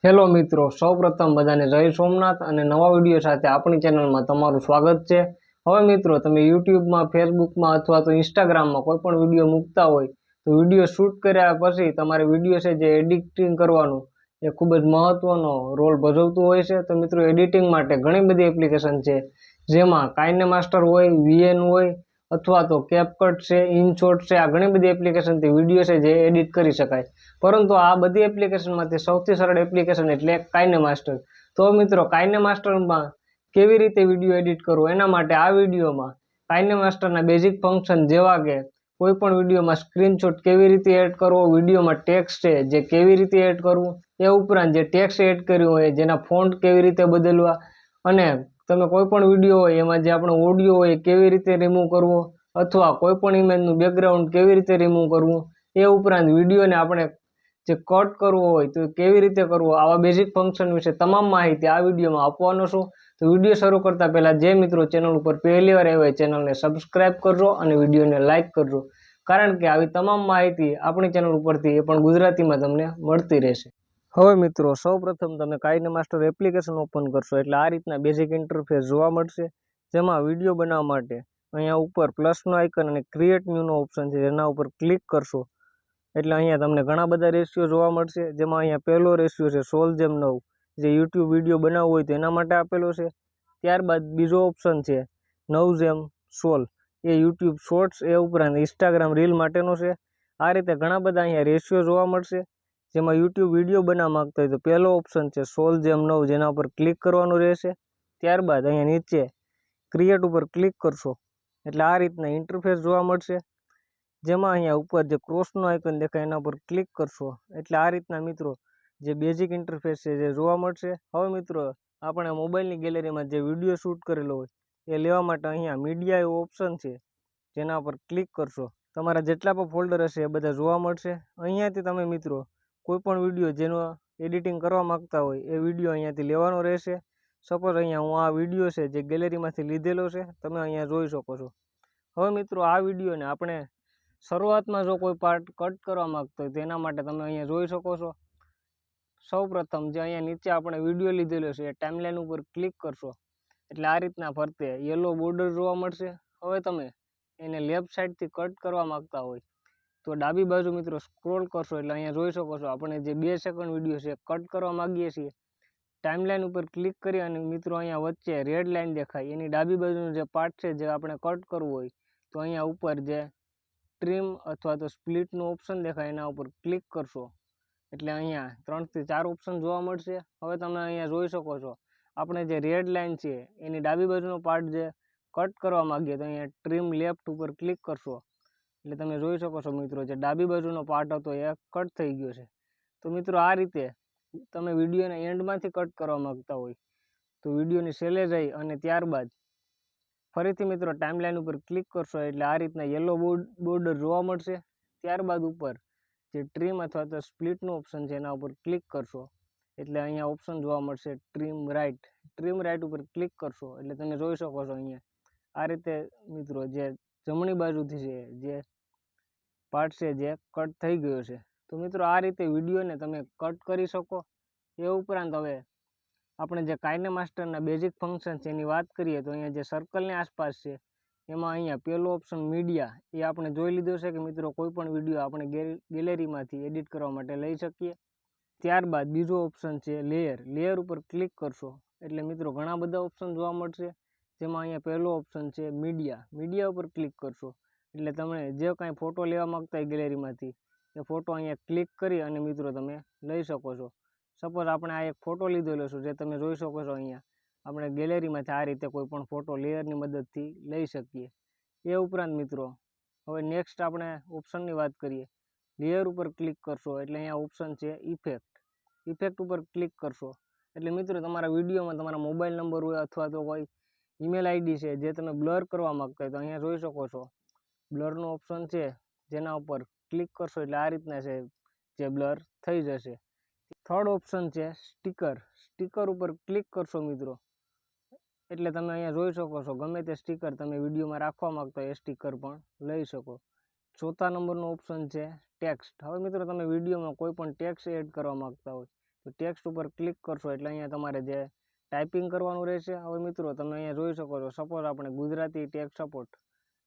Hello મિત્રો, સૌપ્રથમ બધાને જય સોમનાથ અને નવા વિડીયો સાથે આપણી ચેનલમાં તમારું સ્વાગત છે। હવે મિત્રો, તમે યુટ્યુબમાં, ફેસબુકમાં અથવા તો ઇન્સ્ટાગ્રામમાં કોઈ પણ વિડીયો મૂકતા હોય તો વિડીયો શૂટ કર્યા પછી તમારે વિડીયો છે જે એડિટિંગ કરવાનું એ ખૂબ જ મહત્વનો રોલ ભજવતું હોય છે। તો મિત્રો, એડિટિંગ માટે ઘણી બધી એપ્લિકેશન છે, જેમાં કાઇનેમાસ્ટર હોય, VN હોય અથવા તો કેપકટ છે, ઇનશોટ છે। આ ઘણી બધી એપ્લિકેશનથી વિડીયો છે જે એડિટ કરી શકાય, પરંતુ આ બધી એપ્લિકેશનમાંથી સૌથી સરળ એપ્લિકેશન એટલે કાઇનેમાસ્ટર। તો મિત્રો, કાઇનેમાસ્ટરમાં કેવી રીતે વિડીયો એડિટ કરવો એના માટે આ વિડીયોમાં કાઇનેમાસ્ટરના બેઝિક ફંક્શન જેવા કે કોઈ પણ વિડીયોમાં સ્ક્રીનશોટ કેવી રીતે એડ કરવો, વિડીયોમાં ટેક્સ્ટ છે જે કેવી રીતે એડ કરવું, એ ઉપરાંત જે ટેક્સ્ટ એડ કર્યું હોય જેના ફોન્ટ કેવી રીતે બદલવા, અને તમે કોઈ પણ વિડીયો હોય એમાં જે આપણો ઓડિયો હોય કેવી રીતે રિમૂવ કરવો, અથવા કોઈ પણ ઇમેજનું બેકગ્રાઉન્ડ કેવી રીતે રિમૂવ કરવું, એ ઉપરાંત વિડીયોને આપણે જે કટ કરવો હોય તો કેવી રીતે કરવો, આવા બેઝિક ફંક્શન વિશે તમામ માહિતી આ વિડીયોમાં આપવાનો છું। તો વિડીયો શરૂ કરતા પહેલા જે મિત્રો ચેનલ ઉપર પહેલી વાર આવ્યા હોય ચેનલને સબસ્ક્રાઇબ કરજો અને વિડીયોને લાઇક કરજો, કારણ કે આવી તમામ માહિતી આપણી ચેનલ ઉપરથી એ પણ ગુજરાતીમાં તમને મળતી રહેશે। હવે મિત્રો, સૌપ્રથમ તમે કાઇનેમાસ્ટર એપ્લિકેશન ઓપન કરશો એટલે આ રીતના બેઝિક ઇન્ટરફેસ જોવા મળશે, જેમાં વિડીયો બનાવવા માટે અહીંયા ઉપર પ્લસનો આઇકન અને ક્રિએટ ન્યૂનો ઓપ્શન છે, જેના ઉપર ક્લિક કરશો એટલે અહીંયા તમને ઘણા બધા રેશિયો જોવા મળશે, જેમાં અહીંયા પહેલો રેશિયો છે 16:9, જે યુટ્યુબ વિડીયો બનાવવો હોય તો એના માટે આપેલો છે। ત્યારબાદ બીજો ઓપ્શન છે 9:16, એ યુટ્યુબ શોર્ટ્સ, એ ઉપરાંત ઇન્સ્ટાગ્રામ રીલ માટેનો છે। આ રીતે ઘણા બધા અહીંયા રેશિયો જોવા મળશે, જેમાં યુટ્યુબ વિડીયો બનાવવા માંગતા હોય તો પહેલો ઓપ્શન છે 16:9, જેના ઉપર ક્લિક કરવાનું રહેશે। ત્યારબાદ અહીંયા નીચે ક્રિએટ ઉપર ક્લિક કરશો એટલે આ રીતના ઇન્ટરફેસ જોવા મળશે, જેમાં અહીંયા ઉપર જે ક્રોસનો આઇકન દેખાય એના પર ક્લિક કરશો એટલે આ રીતના મિત્રો જે બેઝિક ઇન્ટરફેસ છે જે જોવા મળશે। હવે મિત્રો, આપણે મોબાઈલની ગેલેરીમાં જે વિડીયો શૂટ કરેલો હોય એ લેવા માટે અહીંયા મીડિયા એવો ઓપ્શન છે, જેના પર ક્લિક કરશો તમારા જેટલા પણ ફોલ્ડર હશે એ બધા જોવા મળશે। અહીંયાથી તમે મિત્રો કોઈ પણ વિડીયો જેનો એડિટિંગ કરવા માંગતા હોય એ વિડીયો અહીંયાથી લેવાનો રહેશે। સપોઝ અહીંયા હું આ વિડીયો છે જે ગેલેરીમાંથી લીધેલો છે, તમે અહીંયા જોઈ શકો છો। હવે મિત્રો, આ વિડીયોને આપણે શરૂઆતમાં જો કોઈ પાર્ટ કટ કરવા માંગતો હોય તો એના માટે તમે અહીંયા જોઈ શકો છો। સૌપ્રથમ જે અહીંયા નીચે આપણે વિડીયો લીધેલો છે એ ટાઈમલાઈન ઉપર ક્લિક કરશો એટલે આ રીતના ફરતે યલો બોર્ડર જોવા મળશે। હવે તમે એને લેફ્ટ સાઈડથી કટ કરવા માંગતા હોય તો ડાબી બાજુ મિત્રો સ્ક્રોલ કરશો એટલે અહીંયા જોઈ શકો છો આપણે જે 2 સેકન્ડ વિડીયો છે કટ કરવા માંગીએ છીએ, ટાઈમલાઈન ઉપર ક્લિક કરી અને મિત્રો અહીંયા વચ્ચે રેડ લાઇન દેખાય એની ડાબી બાજુનો જે પાર્ટ છે જે આપણે કટ કરવું હોય તો અહીંયા ઉપર જે ટ્રીમ અથવા તો સ્પ્લિટનું ઓપ્શન દેખાય એના ઉપર ક્લિક કરશો એટલે અહીંયા 3 થી 4 ઓપ્શન જોવા મળશે। હવે તમે અહીંયા જોઈ શકો છો આપણે જે રેડ લાઇન છે એની ડાબી બાજુનો પાર્ટ જે કટ કરવા માંગીએ તો અહીંયા ટ્રીમ લેફ્ટ ઉપર ક્લિક કરશો એટલે તમે જોઈ શકો છો મિત્રો જે ડાબી બાજુનો પાર્ટ હતો એ કટ થઈ ગયો છે। તો મિત્રો, આ રીતે તમે વિડીયોના એન્ડમાંથી કટ કરવા માંગતા હોય તો વિડીયોની છેલ્લે જઈ અને ત્યારબાદ ફરીથી મિત્રો ટાઈમલાઈન ઉપર ક્લિક કરશો એટલે આ રીતના યલો બોર્ડર જોવા મળશે। ત્યારબાદ ઉપર જે ટ્રીમ અથવા તો સ્પ્લિટનું ઓપ્શન છે એના ઉપર ક્લિક કરશો એટલે અહીંયા ઓપ્શન જોવા મળશે ટ્રીમ રાઇટ ઉપર ક્લિક કરશો એટલે તમે જોઈ શકો છો અહીંયા આ રીતે મિત્રો જે જમણી બાજુથી છે જે પાર્ટ છે જે કટ થઈ ગયો છે। તો મિત્રો, આ રીતે વિડીયોને તમે કટ કરી શકો। એ ઉપરાંત હવે આપણે જે કાઇનેમાસ્ટરના બેઝિક ફંક્શન છે એની વાત કરીએ તો અહીંયા જે સર્કલની આસપાસ છે એમાં અહીંયા પહેલો ઓપ્શન મીડિયા, એ આપણે જોઈ લીધો છે કે મિત્રો કોઈ પણ વિડીયો આપણે ગેલેરીમાંથી એડિટ કરવા માટે લઈ શકીએ। ત્યારબાદ બીજો ઓપ્શન છે લેયર ઉપર ક્લિક કરશો એટલે મિત્રો ઘણા બધા ઓપ્શન જોવા મળશે, જેમાં અહીંયા પહેલો ઓપ્શન છે મીડિયા ઉપર ક્લિક કરશો એટલે તમે જે કાંઈ ફોટો લેવા માંગતા હોય ગેલેરીમાંથી એ ફોટો અહીંયા ક્લિક કરી અને મિત્રો તમે લઈ શકો છો। સપોઝ આપણે આ એક ફોટો લીધેલો છે જે તમે જોઈ શકો છો અહીંયા આપણે ગેલેરીમાંથી આ રીતે કોઈ પણ ફોટો લેયરની મદદથી લઈ શકીએ। એ ઉપરાંત મિત્રો, હવે નેક્સ્ટ આપણે ઓપ્શનની વાત કરીએ, લેયર ઉપર ક્લિક કરશો એટલે અહીંયા ઓપ્શન છે ઇફેક્ટ ઉપર ક્લિક કરશો એટલે મિત્રો તમારા વિડીયોમાં તમારા મોબાઈલ નંબર હોય અથવા તો કોઈ ઈમેલ આઈડી છે જે તમે બ્લર કરવા માંગતા હોય તો અહીંયા જોઈ શકો છો બ્લરનો ઓપ્શન છે, જેના ઉપર ક્લિક કરશો એટલે આ રીતના છે જે બ્લર થઈ જશે। થર્ડ ઓપ્શન છે સ્ટીકર ઉપર ક્લિક કરશો મિત્રો એટલે તમે અહીંયા જોઈ શકો છો ગમે તે સ્ટીકર તમે વિડીયોમાં રાખવા માંગતા હોય એ સ્ટીકર પણ લઈ શકો। ચોથા નંબરનો ઓપ્શન છે ટેક્સ્ટ। હવે મિત્રો તમે વિડીયોમાં કોઈ પણ ટેક્સ્ટ એડ કરવા માંગતા હોય તો તો ટેક્સ્ટ ઉપર ક્લિક કરશો એટલે અહીંયા તમારે જે ટાઈપિંગ કરવાનું રહેશે. હવે મિત્રો તમે અહીંયા જોઈ શકો છો, સપોઝ આપણે ગુજરાતી ટેક્સ્ટ સપોર્ટ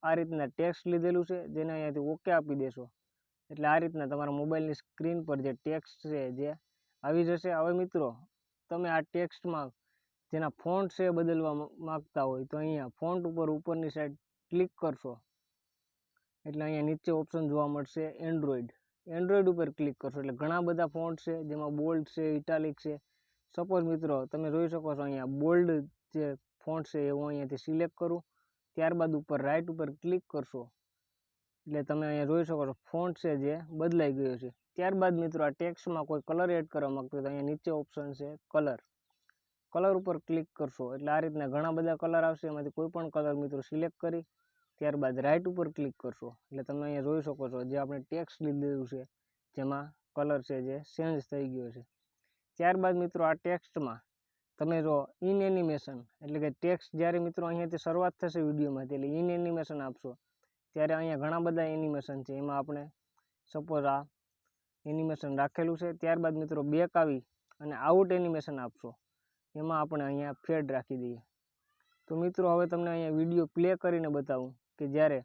આ રીતના ટેક્સ્ટ લીધેલું છે, જેને અહીંયાથી ઓકે આપી દેશો એટલે આ રીતના તમારા મોબાઈલની સ્ક્રીન પર જે ટેક્સ્ટ છે જે આવી જશે. હવે મિત્રો તમે આ ટેક્સ્ટમાં જેના ફોન્ટ છે બદલવા માગતા હોય તો અહીંયા ફોન્ટ ઉપર ઉપરની સાઈડ ક્લિક કરશો એટલે અહીંયા નીચે ઓપ્શન જોવા મળશે એન્ડ્રોઈડ ઉપર ક્લિક કરશો એટલે ઘણા બધા ફોન્ટ છે, જેમાં બોલ્ડ છે, ઇટાલિક છે. સપોઝ મિત્રો તમે જોઈ શકો છો અહીંયા બોલ્ડ જે ફોન્ટ છે એ હું અહીંયાથી સિલેક્ટ કરું, ત્યારબાદ ઉપર રાઈટ ઉપર ક્લિક કરશો એટલે તમે અહીંયા જોઈ શકો છો ફોન્ટ છે જે બદલાઈ ગયો છે. ત્યારબાદ મિત્રો આ ટેક્સ્ટમાં કોઈ કલર એડ કરવા માંગતો હોય તો અહીંયા નીચે ઓપ્શન છે કલર ઉપર ક્લિક કરશો એટલે આ રીતના ઘણા બધા કલર આવશે, એમાંથી કોઈ પણ કલર મિત્રો સિલેક્ટ કરી ત્યારબાદ રાઈટ ઉપર ક્લિક કરશો એટલે તમે અહીંયા જોઈ શકો છો જે આપણે ટેક્સ્ટ લીધેલું છે જેમાં કલર છે જે ચેન્જ થઈ ગયો છે. ત્યારબાદ મિત્રો આ ટેક્સ્ટમાં તમે જો ઇન એનિમેશન એટલે કે ટેક્સ્ટ જ્યારે મિત્રો અહીંયાથી શરૂઆત થશે વિડીયોમાંથી એટલે ઇન એનિમેશન આપશો ત્યારે અહીંયા ઘણા બધા એનિમેશન છે, એમાં આપણે સપોઝ આ એનિમેશન રાખેલું છે. ત્યારબાદ મિત્રો બેક આવી અને આઉટ એનિમેશન આપશો, એમાં આપણે અહીંયા ફેડ રાખી દઈએ. તો મિત્રો હવે તમને અહીંયા વિડીયો પ્લે કરીને બતાવું કે જ્યારે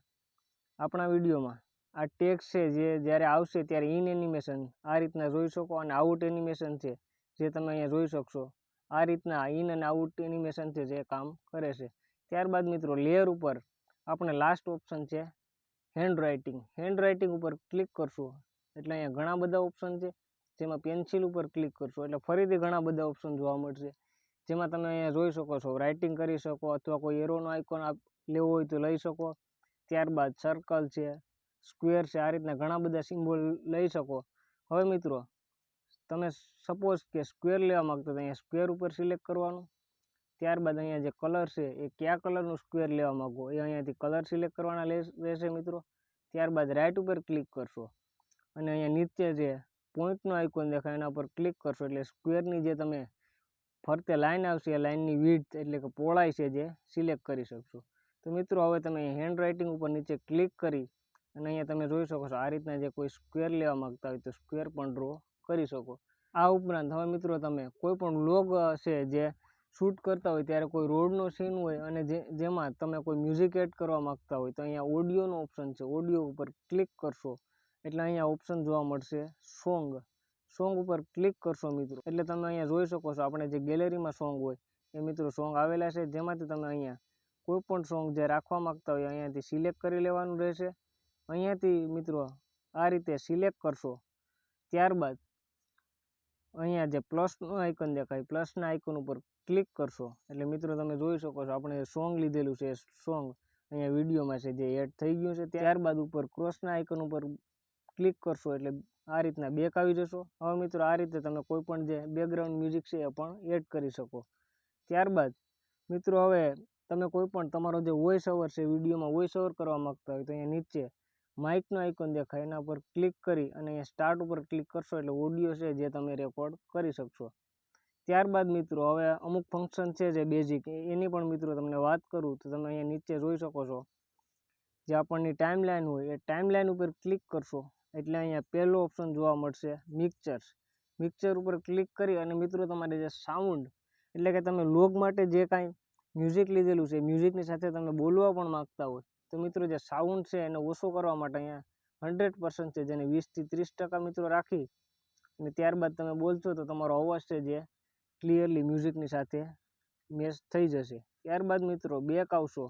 આપણા વિડીયોમાં આ ટેક્સ્ટ છે જે જ્યારે આવશે ત્યારે ઇન એનિમેશન આ રીતના જોઈ શકો અને આઉટ એનિમેશન છે જે તમે અહીંયા જોઈ શકશો. આ રીતના ઇન અને આઉટ એનિમેશન છે જે કામ કરે છે. ત્યારબાદ મિત્રો લેયર ઉપર આપણે લાસ્ટ ઓપ્શન છે હેન્ડ રાઇટિંગ ઉપર ક્લિક કરશો એટલે અહીંયા ઘણા બધા ઓપ્શન છે, જેમાં પેન્સિલ ઉપર ક્લિક કરશો એટલે ફરીથી ઘણા બધા ઓપ્શન જોવા મળશે, જેમાં તમે અહીંયા જોઈ શકો છો રાઇટિંગ કરી શકો અથવા કોઈ એરોનો આઇકોન લેવો હોય તો લઈ શકો. ત્યારબાદ સર્કલ છે, સ્ક્વેર છે, આ રીતના ઘણા બધા સિમ્બોલ લઈ શકો. હવે મિત્રો તમે સપોઝ કે સ્ક્વેર લેવા માગતો તો અહીંયા સ્ક્વેર ઉપર સિલેક્ટ કરવાનું, ત્યારબાદ અહીંયા જે કલર છે એ કયા કલરનું સ્ક્વેર લેવા માગો એ અહીંયાથી કલર સિલેક્ટ કરવાના રહેશે મિત્રો. ત્યારબાદ રાઈટ ઉપર ક્લિક કરશો અને અહીંયા નીચે જે પોઈન્ટનો આઇકોન દેખાય એના પર ક્લિક કરશો એટલે સ્ક્વેરની જે તમે ફરતે લાઇન આવશે એ લાઇનની વિડ્થ એટલે કે પહોળાઈ છે જે સિલેક્ટ કરી શકશો. તો મિત્રો હવે તમે હેન્ડ રાઇટિંગ ઉપર નીચે ક્લિક કરી અને અહીંયા તમે જોઈ શકો છો આ રીતના જે કોઈ સ્ક્વેર લેવા માગતા હોય તો સ્ક્વેર પણ ડ્રો કરી શકો. આ ઉપરાંત હવે મિત્રો તમે કોઈ પણ વ્લોગ છે જે શૂટ કરતા હોય ત્યારે કોઈ રોડનો સીન હોય અને જેમાં તમે કોઈ મ્યુઝિક એડ કરવા માગતા હોય તો અહીંયા ઓડિયોનો ઓપ્શન છે, ઓડિયો ઉપર ક્લિક કરશો એટલે અહીંયા ઓપ્શન જોવા મળશે સોંગ ઉપર ક્લિક કરશો મિત્રો એટલે તમે અહીંયા જોઈ શકો છો આપણે જે ગેલેરીમાં સોંગ હોય એ મિત્રો સોંગ આવેલા છે, જેમાંથી તમે અહીંયા કોઈ પણ સોંગ જે રાખવા માગતા હોય અહીંયાથી સિલેક્ટ કરી લેવાનું રહેશે. અહીંયાથી મિત્રો આ રીતે સિલેક્ટ કરશો, ત્યારબાદ અહીંયા જે પ્લસનું આઇકન દેખાય પ્લસના આઇકન ઉપર ક્લિક કરશો એટલે મિત્રો તમે જોઈ શકો છો આપણે સોંગ લીધેલું છે, સોંગ અહીંયા વિડીયોમાં છે જે એડ થઈ ગયું છે. ત્યારબાદ ઉપર ક્રોસના આઇકન ઉપર ક્લિક કરશો એટલે આ રીતના બેક આવી જશો. હવે મિત્રો આ રીતે તમે કોઈ પણ જે બેકગ્રાઉન્ડ મ્યુઝિક છે એ પણ એડ કરી શકો. ત્યારબાદ મિત્રો હવે તમે કોઈ પણ તમારો જે વોઇસ ઓવર છે વિડીયોમાં વોઇસ ઓવર કરવા માગતા હોય તો અહીંયા નીચે માઇકનો આઇકોન દેખાય એના પર ક્લિક કરી અને અહીંયા સ્ટાર્ટ ઉપર ક્લિક કરશો એટલે ઓડિયો છે જે તમે રેકોર્ડ કરી શકશો. ત્યારબાદ મિત્રો હવે અમુક ફંક્શન છે જે બેઝિક એની પણ મિત્રો તમને વાત કરું તો તમે અહીંયા નીચે જોઈ શકો છો જે આપણની ટાઈમલાઈન હોય એ ટાઈમલાઈન ઉપર ક્લિક કરશો એટલે અહીંયા પહેલો ઓપ્શન જોવા મળશે મિક્સર ઉપર ક્લિક કરી અને મિત્રો તમારે જે સાઉન્ડ એટલે કે તમે લોગ માટે જે કાંઈ મ્યુઝિક લીધેલું છે મ્યુઝિકની સાથે તમે બોલવા પણ માગતા હોય તો મિત્રો જે સાઉન્ડ છે એને ઓછો કરવા માટે અહીંયા 100% છે જેને 20 થી 30% મિત્રો રાખી અને ત્યારબાદ તમે બોલશો તો તમારો અવાજ છે જે ક્લિયરલી મ્યુઝિકની સાથે મેચ થઈ જશે. ત્યારબાદ મિત્રો બેક આવશો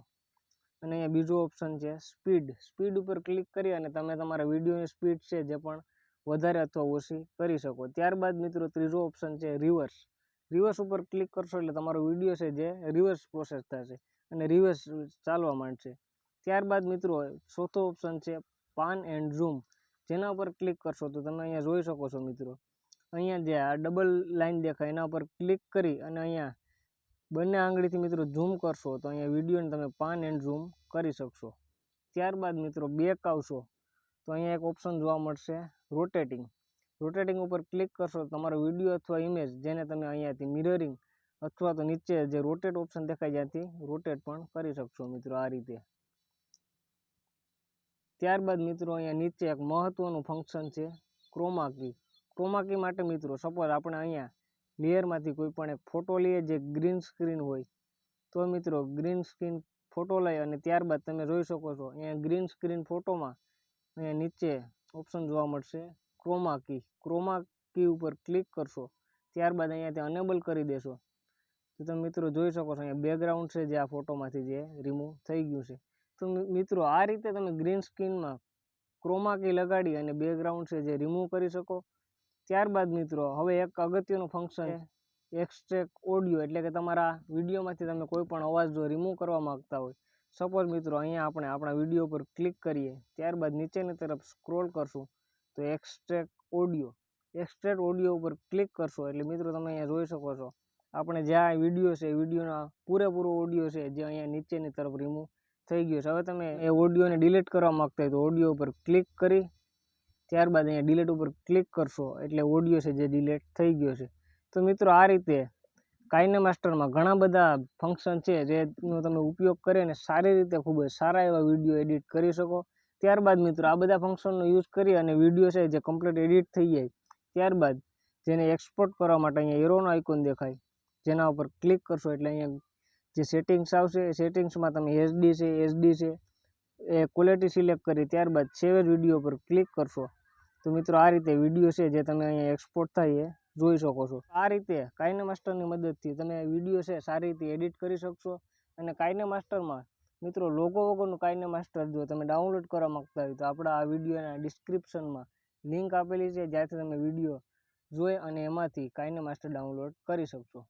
અને અહીંયા બીજો ઓપ્શન છે સ્પીડ ઉપર ક્લિક કરી અને તમે તમારા વિડીયોની સ્પીડ છે જે પણ વધારે અથવા ઓછી કરી શકો. ત્યારબાદ મિત્રો ત્રીજો ઓપ્શન છે રિવર્સ ઉપર ક્લિક કરશો એટલે તમારો વિડીયો છે જે રિવર્સ પ્રોસેસ થશે અને રિવર્સ ચાલવા માંડશે. ત્યારબાદ મિત્રો ચોથો ઓપ્શન છે પાન એન્ડ ઝૂમ, જેના ઉપર ક્લિક કરશો તો તમે અહીંયા જોઈ શકો છો મિત્રો અહીંયા જે આ ડબલ લાઇન દેખાય એના ઉપર ક્લિક કરી અને અહીંયા બંને આંગળીથી મિત્રો ઝૂમ કરશો તો અહીંયા વિડીયોને તમે પાન એન્ડ ઝૂમ કરી શકશો. ત્યારબાદ મિત્રો બેક આવશો તો અહીંયા એક ઓપ્શન જોવા મળશે રોટેટિંગ ઉપર ક્લિક કરશો તો તમારો વિડીયો અથવા ઇમેજ જેને તમે અહીંયાથી મિરરિંગ અથવા તો નીચે જે રોટેટ ઓપ્શન દેખાય ત્યાંથી રોટેટ પણ કરી શકશો મિત્રો આ રીતે. ત્યારબાદ મિત્રો અહીંયા નીચે એક મહત્વનું ફંક્શન છે ક્રોમા કી ક્રોમા કી માટે મિત્રો સપોઝ આપણે અહીંયા લેયરમાંથી કોઈ પણ એક ફોટો લઈએ જે ગ્રીન સ્ક્રીન હોય, તો મિત્રો ગ્રીન સ્ક્રીન ફોટો લઈ અને ત્યારબાદ તમે જોઈ શકો છો અહીંયા ગ્રીન સ્ક્રીન ફોટોમાં અહીંયા નીચે ઓપ્શન જોવા મળશે ક્રોમા કી ઉપર ક્લિક કરશો, ત્યારબાદ અહીંયાથી અનેબલ કરી દેશો તો તમે મિત્રો જોઈ શકો છો અહીંયા બેકગ્રાઉન્ડ છે જે આ ફોટોમાંથી જે રિમૂવ થઈ ગયું છે. તો મિત્રો આ રીતે તમે ગ્રીન સ્ક્રીનમાં ક્રોમા કી લગાડી અને બેકગ્રાઉન્ડ છે જે રિમૂવ કરી શકો. ત્યારબાદ મિત્રો હવે એક અગત્યનું ફંક્શન એક્સટ્રેક્ટ ઓડિયો, એટલે કે તમારા વિડીયોમાંથી તમે કોઈ પણ અવાજ જો રિમૂવ કરવા માંગતા હોય, સપોઝ મિત્રો અહીંયા આપણે આપણા વિડીયો પર ક્લિક કરીએ, ત્યારબાદ નીચેની તરફ સ્ક્રોલ કરશું તો એક્સટ્રેક્ટ ઓડિયો ઉપર ક્લિક કરશો એટલે મિત્રો તમે અહીંયા જોઈ શકો છો આપણે જ્યાં વિડીયો છે વિડીયોના પૂરેપૂરો ઓડિયો છે જે અહીંયા નીચેની તરફ રિમૂવ થઈ ગયો છે. હવે તમે એ ઓડિયોને ડિલીટ કરવા માંગતા હોય તો ઓડિયો ઉપર ક્લિક કરી ત્યારબાદ અહીંયા ડિલીટ ઉપર ક્લિક કરશો એટલે ઓડિયો છે જે ડિલીટ થઈ ગયો છે. તો મિત્રો આ રીતે કાઇનેમાસ્ટરમાં ઘણા બધા ફંક્શન છે જેનો તમે ઉપયોગ કરીને સારી રીતે ખૂબ જ સારા એવા વિડીયો એડિટ કરી શકો. ત્યારબાદ મિત્રો આ બધા ફંક્શનનો યુઝ કરી અને વિડીયો છે જે કમ્પ્લીટ એડિટ થઈ જાય, ત્યારબાદ જેને એક્સપોર્ટ કરવા માટે અહીંયા એરોનો આઇકોન દેખાય, જેના ઉપર ક્લિક કરશો એટલે અહીંયા જે સેટિંગ્સ આવશે એ સેટિંગ્સમાં તમે એચડી છે એ ક્વોલિટી સિલેક્ટ કરી ત્યારબાદ સેવ એઝ વિડીયો પર ક્લિક કરશો તો મિત્રો આ રીતે વિડીયો છે જે તમે અહીંયા એક્સપોર્ટ થાય એ જોઈ શકો છો. આ રીતે કાઇનેમાસ્ટરની મદદથી તમે વિડીયો છે સારી રીતે એડિટ કરી શકશો. અને કાઇનેમાસ્ટરમાં મિત્રો લોગો વગરનું કાઇનેમાસ્ટર જો તમે ડાઉનલોડ કરવા માંગતા હોય તો આપણા આ વિડીયોના ડિસ્ક્રિપ્શનમાં લિંક આપેલી છે, જ્યાંથી તમે વિડીયો જોઈ અને એમાંથી કાઇનેમાસ્ટર ડાઉનલોડ કરી શકશો.